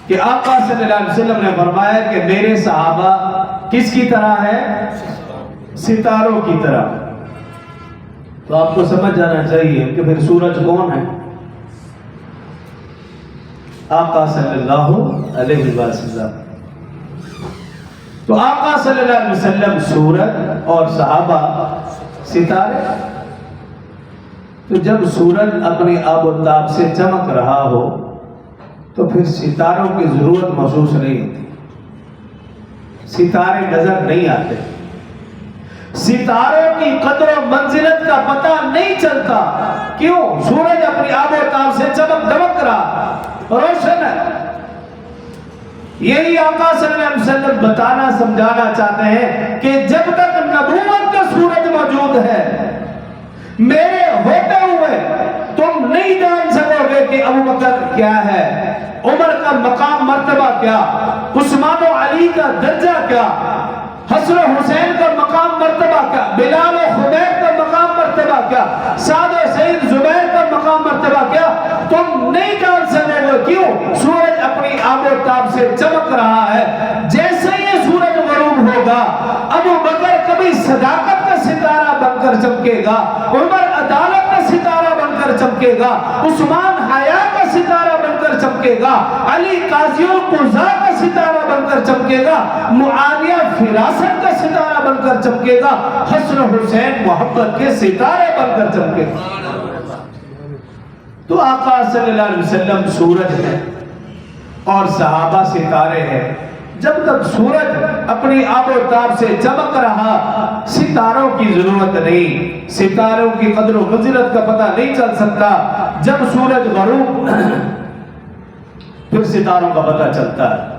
کہ آقا صلی اللہ علیہ وسلم نے فرمایا کہ میرے صحابہ کس کی طرح ہے؟ ستاروں کی طرح. تو آپ کو سمجھ جانا چاہیے کہ پھر سورج کون ہے؟ آقا صلی اللہ علیہ وسلم. تو آقا صلی اللہ علیہ وسلم سورج اور صحابہ ستارے. تو جب سورج اپنی آب و تاب سے چمک رہا ہو تو پھر ستاروں کی ضرورت محسوس نہیں ہوتی. ستارے نظر نہیں آتے. ستاروں کی قدر و منزلت کا پتہ نہیں چلتا. کیوں؟ سورج اپنی آب و تاب سے چمک دمک رہا، روشن ہے. یہی آقا صلی اللہ علیہ وسلم بتانا سمجھانا چاہتے ہیں کہ جب تک نبوت کا سورج موجود ہے، میرے ہوتے ہوئے تم نہیں جان سکو گے کہ ابو بکر کیا ہے، عمر کا مقام مرتبہ کیا، عثمان و علی کا درجہ کیا، حسن و حسین کا مقام مرتبہ کیا، بلال و خبیب کا مقام مرتبہ کیا، سعد و سعید زبیر کا مقام مرتبہ کیا. تم نہیں جان سکو گے. کیوں؟ سورج اپنی آب و تاب سے چمک رہا ہے. جیسے یہ سورج غروب ہوگا، ابو بکر کبھی صداقت کا ستارہ بن کر چمکے گا، عمر عدالت کا ستارہ بن کر چمکے گا، عثمان حیا کا ستارہ بن کر چمکے گا، علی قاضی القضاء کا ستارہ بن کر چمکے گا، معاویہ فراست کا ستارہ بن کر چمکے گا، حسن حسین محبت کے ستارے بن کر چمکے گا. تو آقا صلی اللہ علیہ وسلم سورج ہے اور صحابہ ستارے ہیں. جب تک سورج اپنی آب و تاب سے چمک رہا، ستاروں کی ضرورت نہیں. ستاروں کی قدر و منزلت کا پتہ نہیں چل سکتا. جب سورج غروب پھر ستاروں کا پتہ چلتا ہے.